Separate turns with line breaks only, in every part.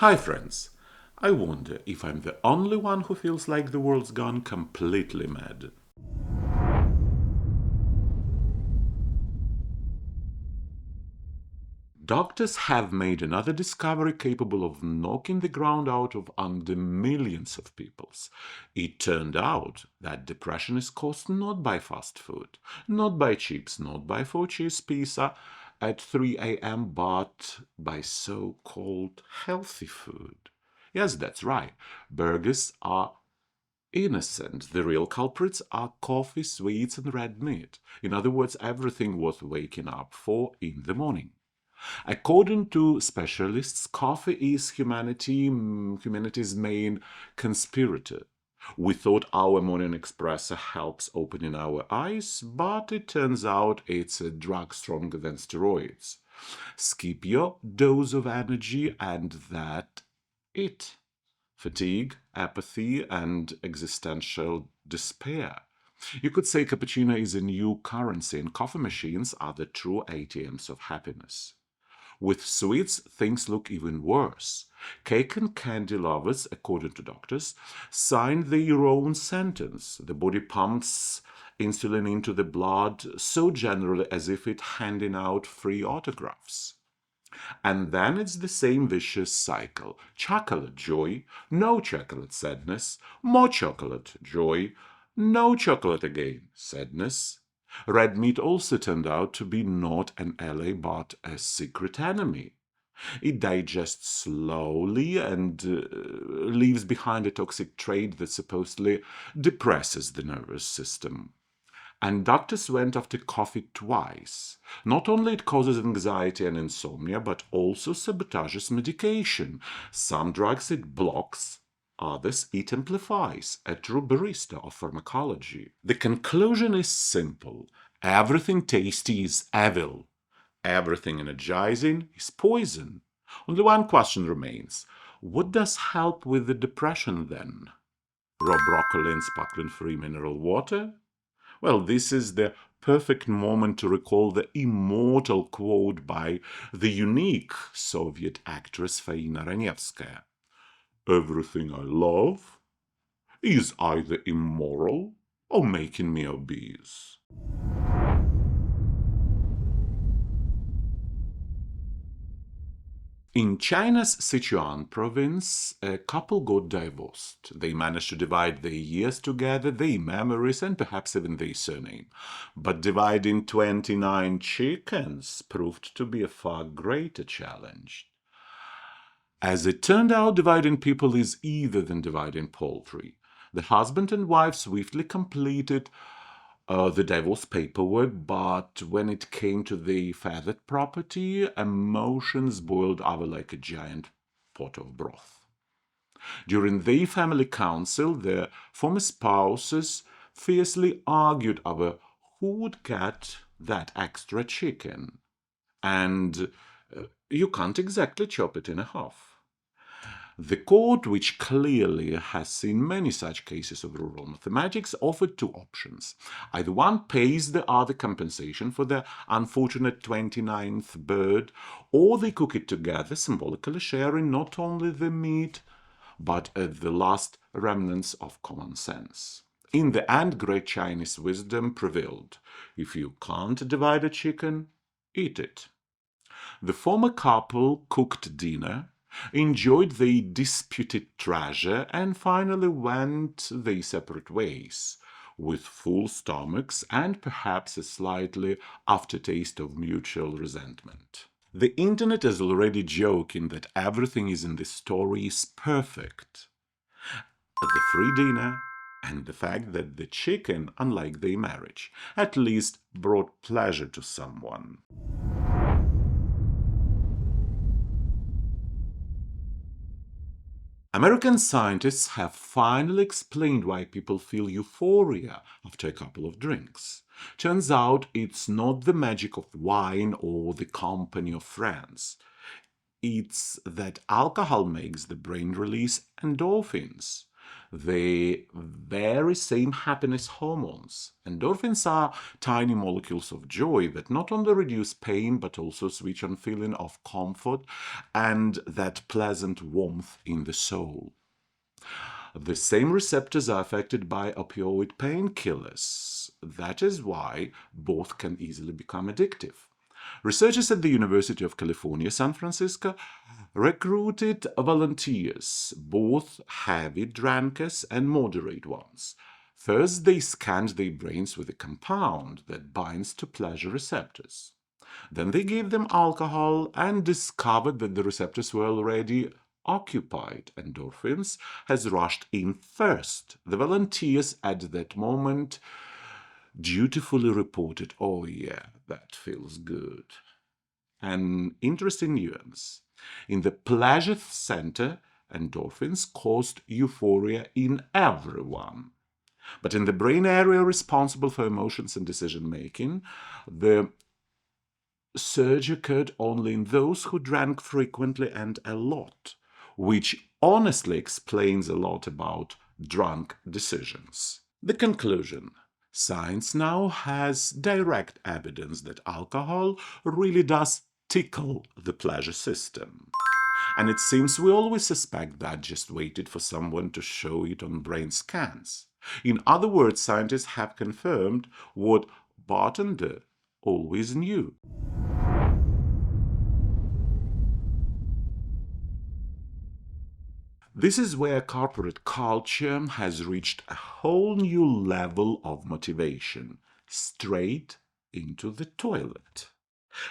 Hi friends! I wonder if I'm the only one who feels like the world's gone completely mad. Doctors have made another discovery capable of knocking the ground out of under millions of peoples. It turned out that depression is caused not by fast food, not by chips, not by 4 cheese pizza at 3 a.m., but by so-called healthy food. Yes, that's right. Burgers are innocent. The real culprits are coffee, sweets, and red meat. In other words, everything worth waking up for in the morning. According to specialists, coffee is humanity's main conspirator. We thought our morning espresso helps opening our eyes, but it turns out it's a drug stronger than steroids. Skip your dose of energy and that it. Fatigue, apathy, and existential despair. You could say cappuccino is a new currency, and coffee machines are the true ATMs of happiness. With sweets, things look even worse. Cake and candy lovers, according to doctors, sign their own sentence. The body pumps insulin into the blood so generally as if it handing out free autographs. And then it's the same vicious cycle. Chocolate joy, no chocolate sadness, more chocolate joy, no chocolate again sadness. Red meat also turned out to be not an ally but a secret enemy. It digests slowly and leaves behind a toxic trait that supposedly depresses the nervous system. And doctors went after coffee twice. Not only it causes anxiety and insomnia, but also sabotages medication. Some drugs it blocks, others it amplifies, a true barista of pharmacology. The conclusion is simple. Everything tasty is evil. Everything energizing is poison. Only one question remains. What does help with the depression then? Raw broccoli and sparkling free mineral water? Well, this is the perfect moment to recall the immortal quote by the unique Soviet actress Faina Ranevskaya. Everything I love is either immoral or making me obese. In China's Sichuan province, a couple got divorced. They managed to divide their years together, their memories, and perhaps even their surname. But dividing 29 chickens proved to be a far greater challenge. As it turned out, dividing people is easier than dividing poultry. The husband and wife swiftly completed the divorce paperwork, but when it came to the feathered property, emotions boiled over like a giant pot of broth. During the family council, the former spouses fiercely argued over who would get that extra chicken, and you can't exactly chop it in half. The court, which clearly has seen many such cases of rural mathematics, offered two options. Either one pays the other compensation for the unfortunate 29th bird, or they cook it together, symbolically sharing not only the meat, but the last remnants of common sense. In the end, great Chinese wisdom prevailed. If you can't divide a chicken, eat it. The former couple cooked dinner, enjoyed the disputed treasure, and finally went their separate ways, with full stomachs and perhaps a slightly aftertaste of mutual resentment. The internet is already joking that everything is in the story is perfect. The free dinner and the fact that the chicken, unlike their marriage, at least brought pleasure to someone. American scientists have finally explained why people feel euphoria after a couple of drinks. Turns out it's not the magic of wine or the company of friends. It's that alcohol makes the brain release endorphins. the very same happiness hormones. Endorphins are tiny molecules of joy that not only reduce pain but also switch on feeling of comfort and that pleasant warmth in the soul. The same receptors are affected by opioid painkillers. That is why both can easily become addictive. Researchers at the University of California, San Francisco, recruited volunteers, both heavy drinkers and moderate ones. First, they scanned their brains with a compound that binds to pleasure receptors. Then they gave them alcohol and discovered that the receptors were already occupied. Endorphins has rushed in first. The volunteers at that moment dutifully reported, "Oh yeah, that feels good." An interesting nuance. In the pleasure center, endorphins caused euphoria in everyone. But in the brain area responsible for emotions and decision making, the surge occurred only in those who drank frequently and a lot, which honestly explains a lot about drunk decisions. The conclusion. Science now has direct evidence that alcohol really does tickle the pleasure system. And it seems we always suspect that, just waited for someone to show it on brain scans. In other words, scientists have confirmed what Bartender always knew. This is where corporate culture has reached a whole new level of motivation, straight into the toilet.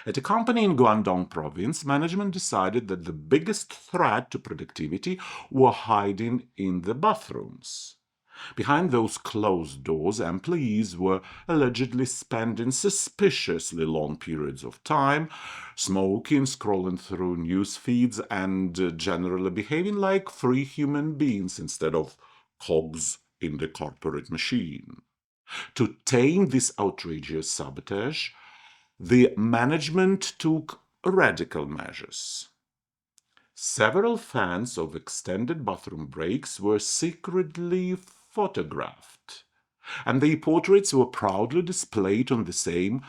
At a company in Guangdong province, management decided that the biggest threat to productivity were hiding in the bathrooms. Behind those closed doors, employees were allegedly spending suspiciously long periods of time, smoking, scrolling through news feeds, and generally behaving like free human beings instead of cogs in the corporate machine. To tame this outrageous sabotage, the management took radical measures. Several fans of extended bathroom breaks were secretly photographed, and their portraits were proudly displayed on the same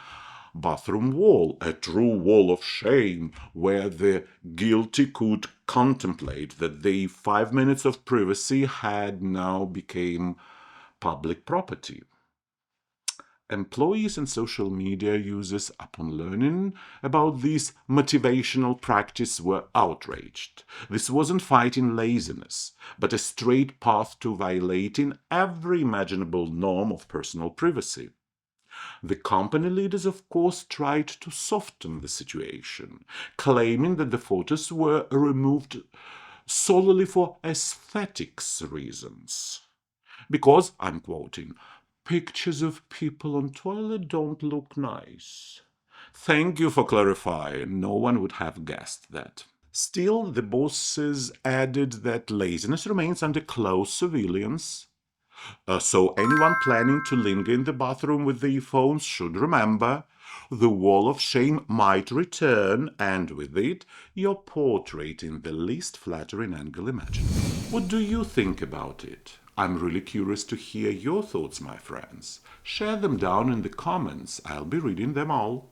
bathroom wall, a true wall of shame where the guilty could contemplate that their 5 minutes of privacy had now become public property. Employees and social media users, upon learning about this motivational practice, were outraged. This wasn't fighting laziness, but a straight path to violating every imaginable norm of personal privacy. The company leaders, of course, tried to soften the situation, claiming that the photos were removed solely for aesthetics reasons. Because, I'm quoting, "pictures of people on toilet don't look nice." Thank you for clarifying. No one would have guessed that. Still, the bosses added that laziness remains under close surveillance. So anyone planning to linger in the bathroom with their phones should remember the wall of shame might return, and with it, your portrait in the least flattering angle imaginable. What do you think about it? I'm really curious to hear your thoughts, my friends. Share them down in the comments. I'll be reading them all.